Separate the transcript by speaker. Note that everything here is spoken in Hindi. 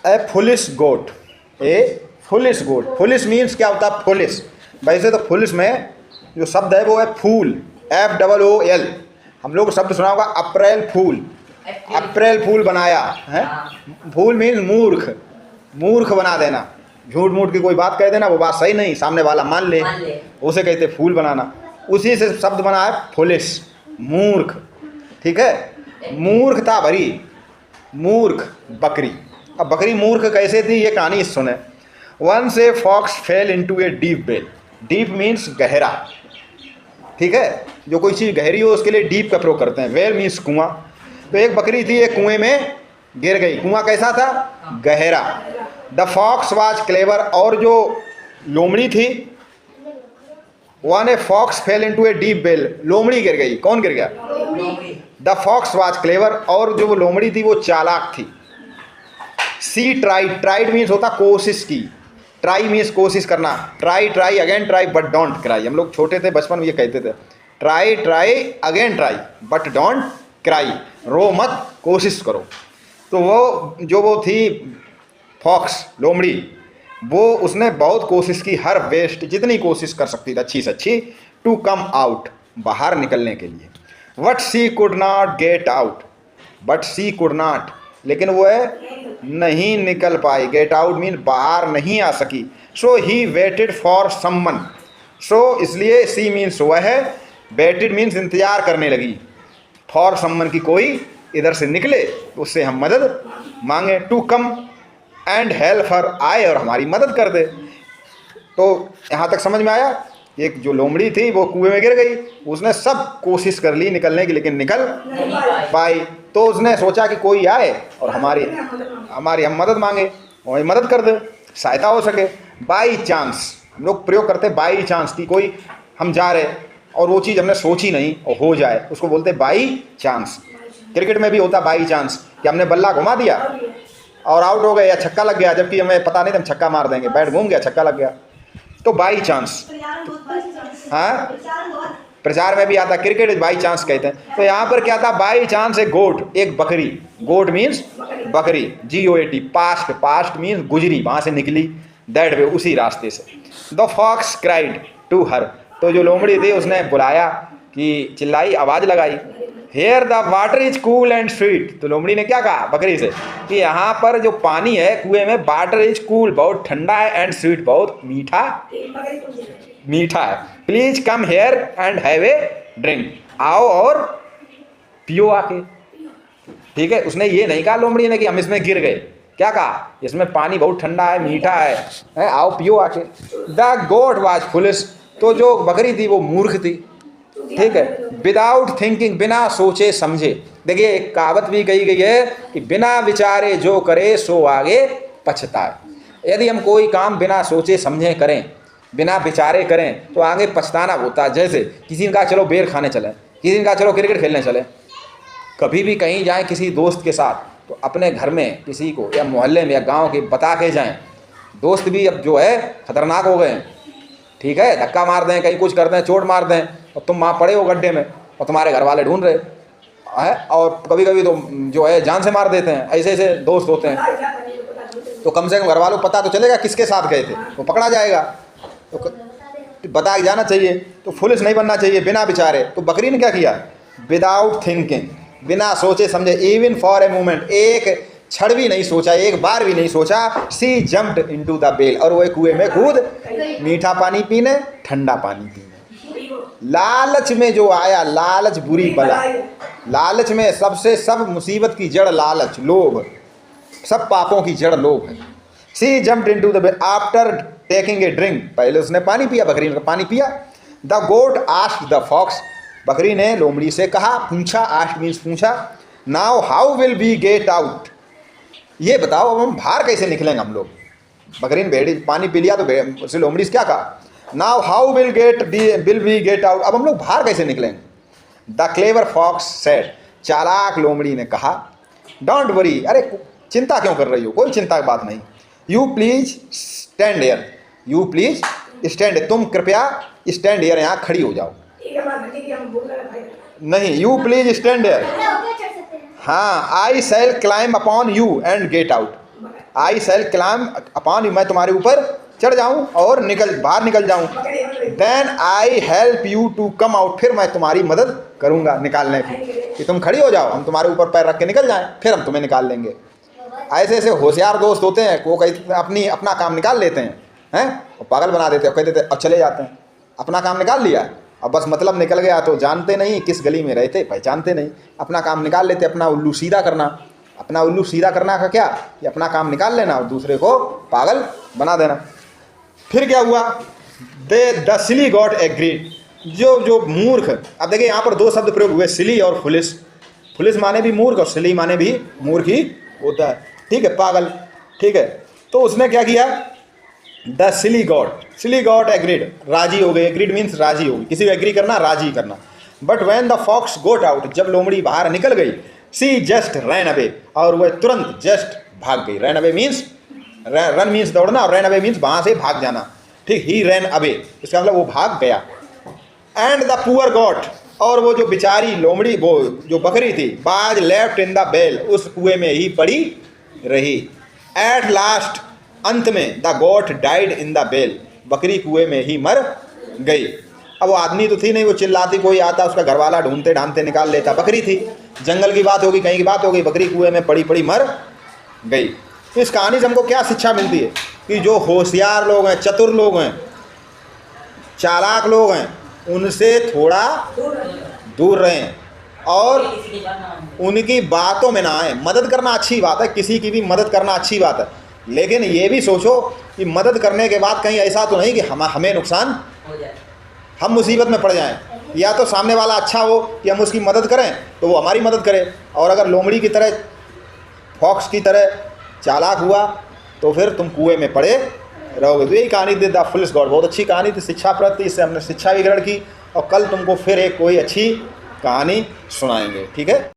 Speaker 1: ए फुलिश गोट, ए फुलिश गोट। फुलिश मीन्स क्या होता है? फुलिश। वैसे तो फुलिश में जो शब्द है वो है फूल, FOOL। हम लोग शब्द सुना होगा अप्रैल फूल, अप्रैल फूल बनाया है। फूल मीन्स मूर्ख, मूर्ख बना देना, झूठ मूठ की कोई बात कह देना, वो बात सही नहीं, सामने वाला मान ले, उसे कहते फूल बनाना। उसी से शब्द बना है फुलिश, मूर्ख। ठीक है, मूर्खता भरी, मूर्ख बकरी। अब बकरी मूर्ख कैसे थी, ये कहानी सुने। Once a fox fell into a deep well. Deep means गहरा। ठीक है, जो कोई चीज़ गहरी हो उसके लिए डीप का प्रयोग करते हैं। वेल मीन्स कुआं। तो एक बकरी थी, एक कुएं में गिर गई। कुआं कैसा था? गहरा। The fox was clever. और जो लोमड़ी थी, once a fox fell into a deep well. लोमड़ी गिर गई। कौन गिर गया? The fox was clever. और जो वो लोमड़ी थी वो चालाक थी। सी ट्राइड। ट्राइड मीन्स होता कोशिश की। ट्राई मीन्स कोशिश करना। Try try again try but don't cry. हम लोग छोटे थे बचपन में ये कहते थे, try try again try but don't cry. रो मत, कोशिश करो। तो वो थी फॉक्स, लोमड़ी, वो उसने बहुत कोशिश की, हर बेस्ट जितनी कोशिश कर सकती थी अच्छी से अच्छी, टू कम आउट, बाहर निकलने के लिए। But she could not get out. But she could not, लेकिन वो नहीं निकल पाई। गेट आउट मीन बाहर नहीं आ सकी। सो ही वेटेड फॉर समवन। सो इसलिए सी मीन्स वह है, वेटेड मीन्स इंतजार करने लगी, फॉर समवन की कोई इधर से निकले तो उससे हम मदद मांगे। To come and help her, आए और हमारी मदद कर दे। तो यहाँ तक समझ में आया? एक जो लोमड़ी थी वो कुएं में गिर गई, उसने सब कोशिश कर ली निकलने की, लेकिन निकल पाई। तो उसने सोचा कि कोई आए और हमारी हम मदद मांगे, वही मदद कर दे, सहायता हो सके। बाई चांस, हम लोग प्रयोग करते बाई चांस की, कोई हम जा रहे और वो चीज़ हमने सोची नहीं और हो जाए, उसको बोलते बाई चांस। क्रिकेट में भी होता बाई चांस कि हमने बल्ला घुमा दिया और आउट हो गए या छक्का लग गया, जबकि हमें पता नहीं था हम छक्का मार देंगे, बैट घूम गया, छक्का लग गया, तो बाई चांस। हाँ, प्रचार में भी आता, क्रिकेट बाई चांस कहते हैं। तो यहाँ पर क्या था? बाई चांस एक गोट, एक बकरी। गोट मीन्स बकरी, GOAT। पास्ट, पास्ट मीन्स गुजरी, वहाँ से निकली, दैट वे, उसी रास्ते से। The fox cried to her. तो जो लोमड़ी थी उसने बुलाया, कि चिल्लाई, आवाज़ लगाई, here the water is cool and sweet. तो लोमड़ी ने क्या कहा बकरी से कि यहाँ पर जो पानी है कुएं में, वाटर इज कूल, बहुत ठंडा है, एंड स्वीट, बहुत मीठा मीठा है। Please come here and have a drink. आओ और पियो आके। ठीक है, उसने ये नहीं कहा लोमड़ी ने कि हम इसमें गिर गए, क्या कहा? इसमें पानी बहुत ठंडा है, मीठा है, आओ पियो आके। The goat was foolish. तो जो बकरी थी वो मूर्ख थी। ठीक है, विदाउट थिंकिंग, बिना सोचे समझे। देखिए एक कहावत भी कही गई है कि बिना विचारे जो करे सो आगे पछताए। यदि हम कोई काम बिना सोचे समझे करें, बिना विचारे करें, तो आगे पछताना होता है। जैसे किसी ने कहा चलो बेर खाने चले, किसी ने कहा चलो क्रिकेट खेलने चले। कभी भी कहीं जाएं किसी दोस्त के साथ, तो अपने घर में किसी को या मोहल्ले में या गाँव के बता के जाएँ। दोस्त भी अब जो है खतरनाक हो गए। ठीक है, धक्का मार दें, कहीं कुछ कर दें, चोट मार दें, और तुम वहाँ पड़े हो गड्ढे में और तुम्हारे घर वाले ढूंढ रहे हैं। और कभी कभी तो जो है जान से मार देते हैं। ऐसे ऐसे दोस्त होते हैं। तो कम से कम घर वालों को पता तो चलेगा किसके साथ गए थे, वो पकड़ा जाएगा। तो बता के जाना चाहिए। तो फुलिश नहीं बनना चाहिए बिना विचारे। तो बकरी ने क्या किया? विदाउट थिंकिंग, बिना सोचे समझे, इवन फॉर ए मोमेंट, एक क्षण भी नहीं सोचा, एक बार भी नहीं सोचा। सी जम्प्ड इनटू द वेल। और वो कुएं में कूद, मीठा पानी पीने, ठंडा पानी पीने। लालच में जो आया, लालच बुरी बला। लालच में सब मुसीबत की जड़ लालच, लोभ, सब पापों की जड़ लोभ है। She jumped into the well after taking a drink. पहले उसने पानी पिया, बकरी ने पानी पिया। The goat asked the fox. बकरी ने लोमड़ी से कहा, पूछा, आस्क्ड मीन्स पूछा। Now how will we get out. ये बताओ अब हम बाहर कैसे निकलेंगे हम लोग। बकरी ने भेड़ी पानी पी लिया, तो उससे लोमड़ी से क्या कहा? Now how will we get out. अब हम लोग बाहर कैसे निकलेंगे? The clever fox said. चालाक लोमड़ी ने कहा, डोंट वरी। अरे चिंता क्यों कर रही हो, कोई चिंता की बात नहीं। You please stand here. You please stand, तुम कृपया स्टैंड हियर, यहाँ खड़ी हो जाओ। नहीं, यू प्लीज स्टैंड हियर। हाँ, I shall climb upon you and get out. I shall climb upon you, मैं तुम्हारे ऊपर चढ़ जाऊं और बाहर निकल जाऊं। Then I help you to come out, फिर मैं तुम्हारी मदद करूंगा निकालने की, कि तुम खड़ी हो जाओ, हम तुम्हारे ऊपर पैर रख के निकल जाएं, फिर हम तुम्हें निकाल लेंगे। ऐसे ऐसे होशियार दोस्त होते हैं, वो कहीं अपना काम निकाल लेते हैं और पागल बना देते हैं, कहते थे अब चले जाते हैं, अपना काम निकाल लिया, अब बस मतलब निकल गया, तो जानते नहीं किस गली में रहते, पहचानते नहीं, अपना काम निकाल लेते। अपना उल्लू सीधा करना, अपना उल्लू सीधा करना का क्या, कि अपना काम निकाल लेना और दूसरे को पागल बना देना। फिर क्या हुआ, द सिली गॉट एग्रीड, जो मूर्ख, अब देखिए यहाँ पर दो शब्द प्रयोग हुए, सिली और फुलिस। फुलिस माने भी मूर्ख और सिली माने भी मूर्ख ही होता है, ठीक है, पागल, ठीक है। तो उसने क्या किया, द सिली गॉट एग्रीड, राजी हो गई, एग्रीड मीन्स राजी हो गई, किसी को एग्री करना, राजी करना। But when the fox got out, जब लोमड़ी बाहर निकल गई, सी जस्ट रैन अवे, और वह तुरंत जस्ट भाग गई। Ran away means, run means दौड़ना और रैन अवे मीन्स वहाँ से भाग जाना, ठीक, ही रैन अवे, इसका मतलब वो भाग गया। एंड द पुअर गॉट, और वो जो बेचारी लोमड़ी, वो जो बकरी थी, बाज लेफ्ट इन द बेल, उस कुएं में ही पड़ी रही। एट लास्ट, अंत में, the goat died in the well, बकरी कुएं में ही मर गई। अब वो आदमी तो थी नहीं, वो चिल्लाती, कोई आता उसका घरवाला ढूंढते ढांढते निकाल लेता, बकरी थी, जंगल की बात होगी, कहीं की बात होगी, बकरी कुएं में पड़ी पड़ी मर गई। तो इस कहानी से हमको क्या शिक्षा मिलती है, कि जो होशियार लोग हैं, चतुर लोग हैं, चालाक लोग हैं, उनसे थोड़ा दूर रहें और उनकी बातों में ना आए। मदद करना अच्छी बात है, किसी की भी मदद करना अच्छी बात है, लेकिन ये भी सोचो कि मदद करने के बाद कहीं ऐसा तो नहीं कि हमें नुकसान हो जाए, हम मुसीबत में पड़ जाएं। या तो सामने वाला अच्छा हो कि हम उसकी मदद करें तो वो हमारी मदद करे, और अगर लोमड़ी की तरह, फॉक्स की तरह चालाक हुआ तो फिर तुम कुएं में पड़े रहोगे। तो यही कहानी थी द फुलिश गॉड, बहुत अच्छी कहानी थी, शिक्षाप्रद थी, इससे हमने शिक्षा भी ग्रहण की, और कल तुमको फिर एक कोई अच्छी कहानी सुनाएंगे, ठीक है।